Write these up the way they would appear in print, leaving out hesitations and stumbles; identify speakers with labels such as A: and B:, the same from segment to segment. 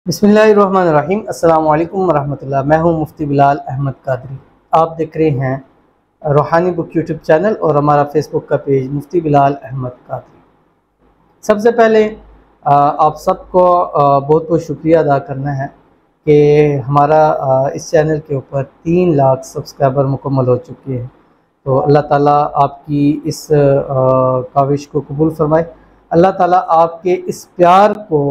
A: बिस्मिल्लाहिर्रहमानिर्रहीम। अस्सलाम वालेकुम वरहमतुल्लाह। मैं हूं मुफ्ती बिलाल अहमद कादरी। आप देख रहे हैं रूहानी बुक यूट्यूब चैनल और हमारा फेसबुक का पेज मुफ्ती बिलाल अहमद कादरी। सबसे पहले आप सबको बहुत बहुत शुक्रिया अदा करना है कि हमारा इस चैनल के ऊपर 3 लाख सब्सक्राइबर मुकम्मल हो चुके हैं। तो अल्लाह ताला आपकी इस काविश को कबूल फरमाए। अल्लाह ताला आपके इस प्यार को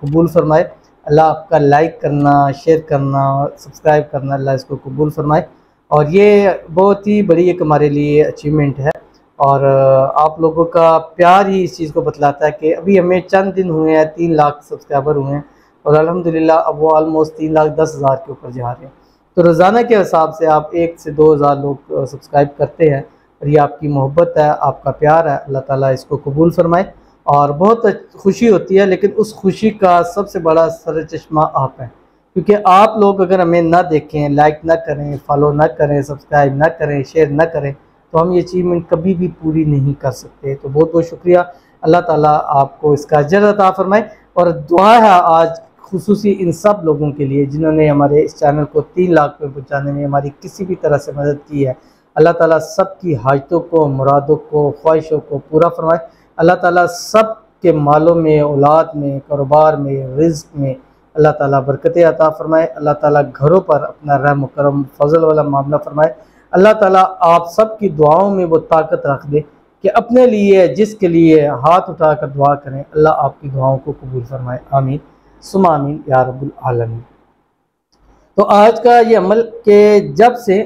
A: कबूल फरमाए। अल्लाह आपका लाइक करना, शेयर करना, सब्सक्राइब करना, अल्लाह इसको कबूल फरमाए। और ये बहुत ही बड़ी एक हमारे लिए अचीवमेंट है और आप लोगों का प्यार ही इस चीज़ को बतलाता है कि अभी हमें चंद दिन हुए हैं, 3 लाख सब्सक्राइबर हुए हैं और अल्हम्दुलिल्लाह अब वो ऑलमोस्ट 3,10,000 के ऊपर जा रहे हैं। तो रोज़ाना के हिसाब से आप 1 से 2,000 लोग सब्सक्राइब करते हैं और ये आपकी मोहब्बत है, आपका प्यार है। अल्लाह ताला इसको कबूल फरमाए और बहुत खुशी होती है, लेकिन उस खुशी का सबसे बड़ा सरचश्मा आप हैं, क्योंकि आप लोग अगर हमें ना देखें, लाइक ना करें, फॉलो ना करें, सब्सक्राइब ना करें, शेयर ना करें तो हम ये अचीवमेंट कभी भी पूरी नहीं कर सकते। तो बहुत बहुत शुक्रिया। अल्लाह ताला आपको इसका अजर अता फरमाए। और दुआ है आज खुसूसी इन सब लोगों के लिए जिन्होंने हमारे इस चैनल को 3 लाख पे पहुँचाने में हमारी किसी भी तरह से मदद की है। अल्लाह ताला सबकी हाजतों को, मुरादों को, ख्वाहिशों को पूरा फरमाए। अल्लाह ताला सब के मालों में, औलाद में, कारोबार में, रिज़्क़ में अल्लाह ताला बरकतें अता फरमाए। अल्लाह ताला घरों पर अपना रहम करम फजल वाला मामला फरमाए। अल्लाह ताला आप सब की दुआओं में वो ताकत रख दे कि अपने लिए, जिसके लिए हाथ उठाकर दुआ करें, अल्लाह आपकी दुआओं को कबूल फरमाए। आमीन सुम्मा आमीन या रब्बुल आलमीन। तो आज का ये अमल के जब से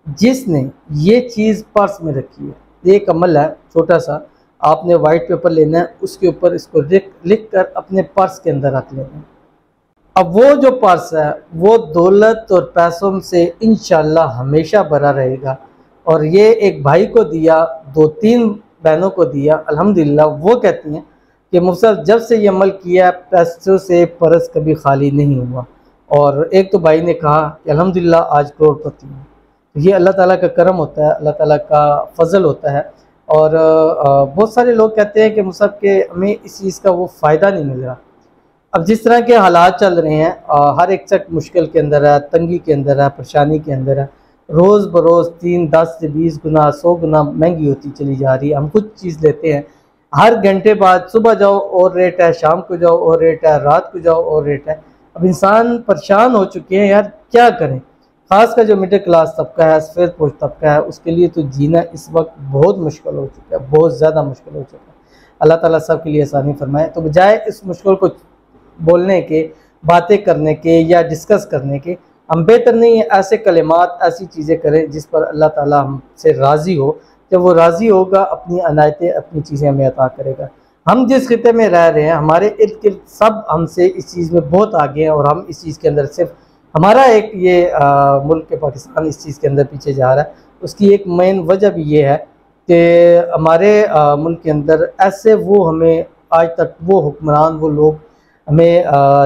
A: जिसने ये चीज़ पर्स में रखी है, एक अमल है छोटा सा, आपने वाइट पेपर लेना है, उसके ऊपर इसको लिख कर अपने पर्स के अंदर रख लेना है। अब वो जो पर्स है वो दौलत और पैसों से इंशाल्लाह हमेशा भरा रहेगा। और ये एक भाई को दिया, 2-3 बहनों को दिया, अल्हम्दुलिल्लाह। वो कहती हैं कि मुफ्ती जब से ये अमल किया पैसों से पर्स कभी खाली नहीं हुआ। और एक तो भाई ने कहा कि अल्हम्दुलिल्लाह आज करोड़पति हूँ। ये अल्लाह ताला का करम होता है, अल्लाह ताला का फजल होता है। और बहुत सारे लोग कहते हैं कि मुफ्ती के हमें इस चीज़ का वो फ़ायदा नहीं मिल रहा। अब जिस तरह के हालात चल रहे हैं, हर एक शख्स मुश्किल के अंदर है, तंगी के अंदर है, परेशानी के अंदर है। रोज़ बरोज़ 3, 10 से 20 गुना, 100 गुना महंगी होती चली जा रही है। हम कुछ चीज़ लेते हैं, हर घंटे बाद सुबह जाओ और रेट है, शाम को जाओ और रेट है, रात को जाओ और रेट है। अब इंसान परेशान हो चुके हैं यार, क्या करें। ख़ासकर जो मिडिल क्लास तबका है, सफ़ेद पोश तबका है, उसके लिए तो जीना इस वक्त बहुत मुश्किल हो चुका है, बहुत ज़्यादा मुश्किल हो चुका है। अल्लाह ताला सब के लिए आसानी फरमाए। तो बजाय इस मुश्किल को बोलने के, बातें करने के या डिस्कस करने के, हम बेहतर नहीं है ऐसे कलिमात, ऐसी चीज़ें करें जिस पर अल्लाह ताला हमसे राज़ी हो। जब वो राज़ी होगा अपनी अनायतें, अपनी चीज़ें हमें अता करेगा। हम जिस खिते में रह रहे हैं, हमारे इर्द गिर्द सब हमसे इस चीज़ में बहुत आगे हैं और हम इस चीज़ के अंदर सिर्फ हमारा एक ये मुल्क के पाकिस्तान इस चीज़ के अंदर पीछे जा रहा है। उसकी एक मेन वजह भी ये है कि हमारे मुल्क के अंदर ऐसे वो हमें आज तक वो हुक्मरान, वो लोग हमें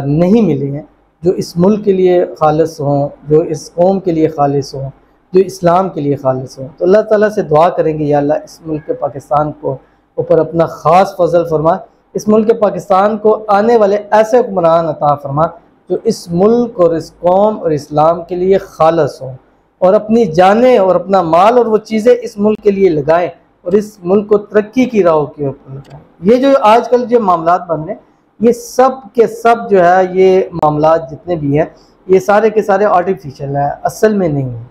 A: नहीं मिले हैं जो इस मुल्क के लिए खालिस हों, जो इस कौम के लिए खालिस हों, जो इस्लाम के लिए खालिस हों। तो अल्लाह ताला से दुआ करेंगे, या अल्लाह इस मुल्क के पाकिस्तान को ऊपर अपना ख़ास फजल फरमा। इस मुल्क के पाकिस्तान को आने वाले ऐसे हुक्मरान अता फरमा जो इस मुल्क और इस कौम और इस्लाम के लिए खालिस हों और अपनी जानें और अपना माल और वो चीज़ें इस मुल्क के लिए लगाएं और इस मुल्क को तरक्की की राहों के ऊपर लगाएं। ये जो आजकल जो मामलात बन रहे हैं, ये सब के सब जो है, ये मामलात जितने भी हैं, ये सारे के सारे आर्टिफिशियल हैं, असल में नहीं है।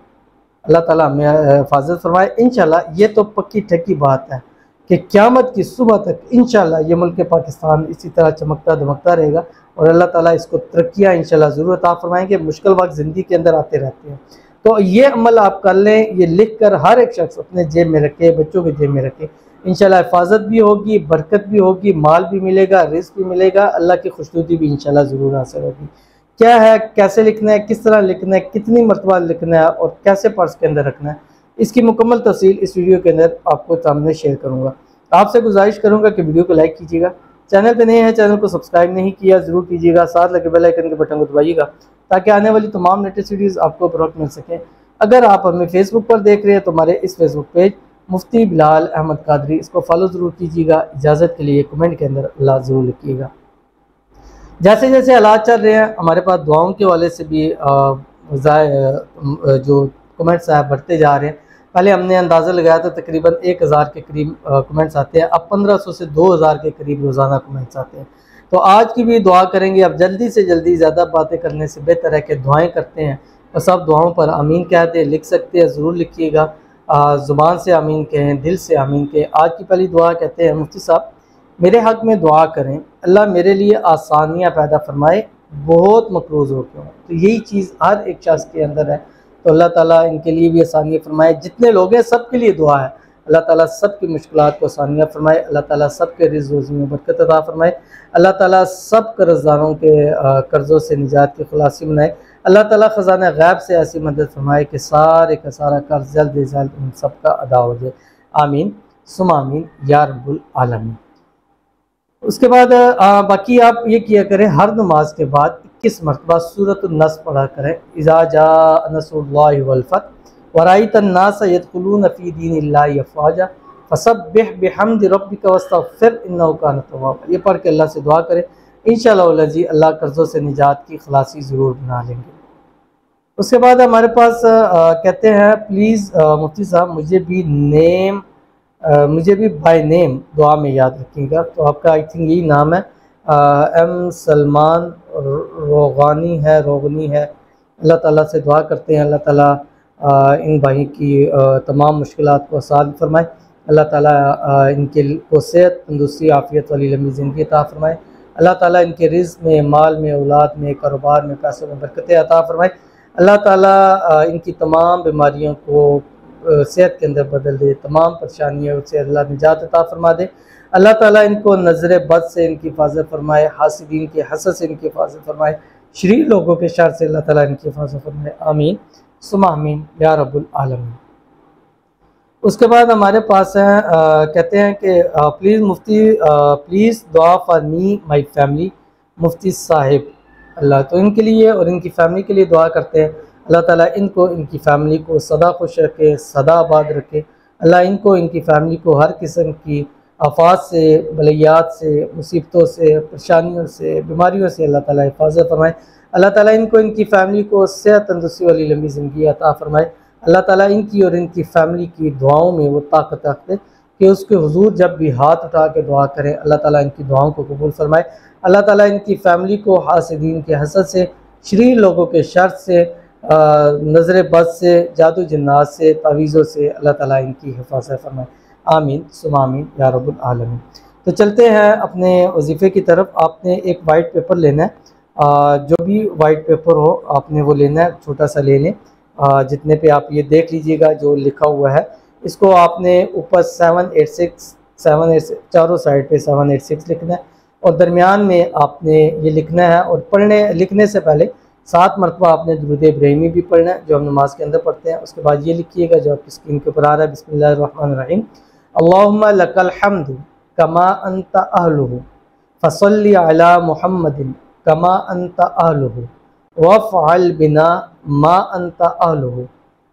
A: अल्लाह ताला हमें हिफाजत फरमाए। इंशाल्लाह ये तो पक्की ठक्की बात है कि क़यामत की सुबह तक इंशाल्लाह ये मुल्क पाकिस्तान इसी तरह चमकता दमकता रहेगा और अल्लाह ताला इसको तरक्कियाँ इंशाल्लाह ज़रूर अता फरमाएंगे। मुश्किल वक्त ज़िंदगी के अंदर आते रहते हैं, तो ये अमल आप कर लें। ये लिख कर हर एक शख्स अपने जेब में रखे, बच्चों के जेब में रखे। इंशाल्लाह हिफाजत भी होगी, बरकत भी होगी, माल भी मिलेगा, रिज़्क़ भी मिलेगा, अल्लाह की खुशनुदी भी इंशाल्लाह ज़रूर हासिल होगी। क्या है, कैसे लिखना है, किस तरह लिखना है, कितनी मरतबा लिखना है और कैसे पर्स के अंदर रखना है, इसकी मुकम्मल तफसील इस वीडियो के अंदर आपको सामने शेयर करूँगा। आपसे गुजारिश करूँगा कि वीडियो को लाइक कीजिएगा, चैनल पर नए हैं चैनल को सब्सक्राइब नहीं किया ज़रूर कीजिएगा, साथ लगे बेल आइकन के बटन को दबाइएगा ताकि आने वाली तमाम लेटेस्ट वीडियोज़ आपको बर वक्त मिल सकें। अगर आप हमें फेसबुक पर देख रहे हैं तो हमारे इस फेसबुक पेज मुफ्ती बिलाल अहमद कादरी, इसको फॉलो ज़रूर कीजिएगा। इजाज़त के लिए कमेंट के अंदर अल्लाह ज़रूर लिखिएगा। जैसे जैसे हालात चल रहे हैं, हमारे पास दुआओं के वाले से भी जो कमेंट्स हैं बढ़ते जा रहे हैं। पहले हमने अंदाज़ा लगाया था तकरीबन 1000 के करीब कमेंट्स आते हैं, अब 1500 से 2000 के करीब रोज़ाना कमेंट्स आते हैं। तो आज की भी दुआ करेंगे। अब जल्दी से जल्दी, ज़्यादा बातें करने से बेहतर है कि दुआएं करते हैं। और सब दुआओं पर आमीन कहते हैं, लिख सकते हैं, ज़रूर लिखिएगा। ज़ुबान से आमीन कहें, दिल से आमीन कहें। आज की पहली दुआ कहते हैं, मुफ्ती साहब मेरे हक़ में दुआ करें, अल्लाह मेरे लिए आसानियाँ पैदा फरमाए, बहुत मकरूज़ हो क्यों। तो यही चीज़ हर एक शख्स के अंदर है, तो अल्लाह ताला इनके लिए भी आसानियाँ फरमाए। जितने लोग हैं सब के लिए दुआ है, अल्लाह ताला सब की मुश्किलात को आसानियाँ फरमाए, अल्लाह ताला सब के रिज़्क़ रोज़ी में बरकत अता फरमाए, अल्लाह ताला सब कर्ज़दारों के कर्ज़ों से निजात की खलासी बनाए, अल्लाह ताला ख़ज़ाना गैब से ऐसी मदद फरमाए कि सारे का सारा कर्ज़ जल्द से जल्द उन सब का अदा हो जाए। आमीन सुम आमीन या रब्बुल आलमीन। उसके बाद बाकी आप ये किया करें, हर नमाज के बाद 21 मरतबा सूरतुन नस पढ़ा करें। इज़ा जाअ नस्रुल्लाहि वल फतह व रअयतन नास यदखुलून फ़ी दीनिल्लाहि अफ़वाजा फसब्बिह बिहम्दि रब्बिका वस्तग़फिर इन्नहु कान तव्वाबा। ये पढ़ के अल्लाह से दुआ करें, इंशाअल्लाह जी अल्लाह कर्ज़ों से निजात की खलासी ज़रूर बना लेंगे। उसके बाद हमारे पास कहते हैं, प्लीज़ मुफ्ती साहब मुझे भी बाय नेम दुआ में याद रखिएगा। तो आपका आई थिंक यही नाम है, एम सलमान रोगनी है। अल्लाह ताला से दुआ करते हैं, अल्लाह ताला इन भाई की तमाम मुश्किलात को आसान फरमाए, अल्लाह ताला इनके को सेहत, तंदुरुस्ती, आफ़ियत वाली लंबी ज़िंदगी अता फरमाए, अल्लाह ताला इनके रिज़्क़ में, माल में, औलाद में, कारोबार में, पैसों में बरकतें अता फरमाए, अल्लाह ताला इनकी तमाम बीमारियों को सेहत के अंदर बदल दे, तमाम परेशानियों से अल्लाह निजात अता फरमा दे, अल्लाह ताला इनको नज़र बद से इनकी हिफाजत फरमाए, हासिदीन के हसद से इनकी हिफाजत फरमाए, शरीर लोगों के शर से अल्लाह ताला इनकी हिफाजत फरमाए। आमीन सुम्मा आमीन या रब्बुल आलमीन। उसके बाद हमारे पास हैं, कहते हैं कि प्लीज़ मुफ्ती प्लीज़ दुआ फॉर मी माई फैमिली मुफ्ती साहिब। अल्लाह तो इनके लिए और इनकी फ़ैमिली के लिए दुआ करते हैं, अल्लाह ताला इनको, इनकी फ़ैमिली को सदा खुश रखे, सदा आबाद रखे। अल्लाह इनको, इनकी फ़ैमिली को हर किस्म की आफात से, बलियात से, मुसीबतों से, परेशानियों से, बीमारियों से अल्लाह ताला हिफाजत फरमाए। अल्लाह ताला इनको, इनकी फ़ैमिली को सेहत, तंदुरुस्ती वाली लंबी ज़िंदगी अता फरमाए। अल्लाह ताला इनकी और इनकी फ़ैमिली की दुआओं में वो ताकत रख दे कि उसके हुजूर जब भी हाथ उठा के दुआ करें, अल्लाह ताला इनकी दुआओं को कबूल फरमाए। अल्लाह ताला इनकी फ़ैमिली को हासिदीन के हसद से, शरीर लोगों के शर से, नज़र बद से, जादू जन्नात से, तावीज़ों से अल्लाह ताला इनकी हिफाजत फरमाए। आमीन सुम्मा आमीन या रब्बुल आलमीन। तो चलते हैं अपने वजीफ़े की तरफ। आपने एक वाइट पेपर लेना है, जो भी वाइट पेपर हो आपने वो लेना है, छोटा सा ले लें, जितने पे आप ये देख लीजिएगा जो लिखा हुआ है। इसको आपने ऊपर 786 चारों साइड पे 786 लिखना है और दरमियान में आपने ये लिखना है। और लिखने से पहले 7 मरतबा आपने दुरूद इब्राहिमी भी पढ़ना है, जो हम नमाज के अंदर पढ़ते हैं। उसके बाद ये लिखिएगा जो आपकी स्क्रीन के ऊपर आ रहा है, बिस्मिल्लाहिर्रहमानिर्रहीम, अल्लाहुम्मा लकल हम्दु कमा अंता अहलुहु फसल्ली अला मुहम्मदिन कमा अंता अहलुहु वफ़अल बिना मा अंता अहलुहु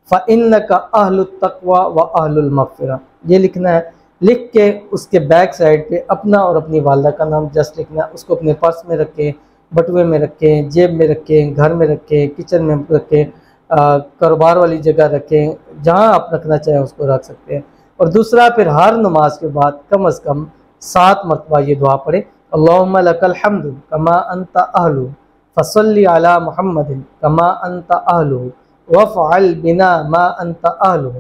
A: फ़इन्नका अहलुत तक़वा व अहलुल मग़फ़िरा। ये लिखना है। लिख के उसके बैक साइड पे अपना और अपनी वालदा का नाम जस्ट लिखना है। उसको अपने पर्स में रखें, बटुए में रखें, जेब में रखें, घर में रखें, किचन में रखें, कारोबार वाली जगह रखें, जहाँ आप रखना चाहें उसको रख सकते हैं। और दूसरा, फिर हर नमाज के बाद कम अज़ कम 7 मरतबा ये दुआ पढ़े, अल्लाहुम्मा लकल हम्दु कमा अंता अहलु फसल्ली अला मुहम्मदिन कमा अंता अहलु वफ़अल बिना मा अंता अहलु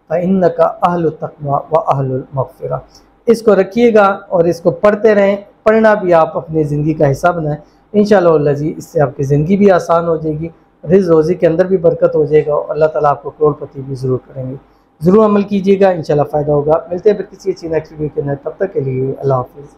A: फ़इन्नका अहलुत तक़वा व अहलुल मग़फ़िरा। इसको रखिएगा और इसको पढ़ते रहें। पढ़ना भी आप अपनी ज़िंदगी का हिस्सा बनाएं, इंशाअल्लाह जी इससे आपकी ज़िंदगी भी आसान हो जाएगी, रिज़्क़ रोज़ी के अंदर भी बरकत हो जाएगा और अल्लाह ताला आपको करोड़पति भी ज़रूर करेंगे। ज़रूर अमल कीजिएगा, इंशाअल्लाह फ़ायदा होगा। मिलते हैं फिर किसी अच्छी नेक्स्ट वीडियो के अंदर, तब तक के लिए अल्लाह हाफ़िज़।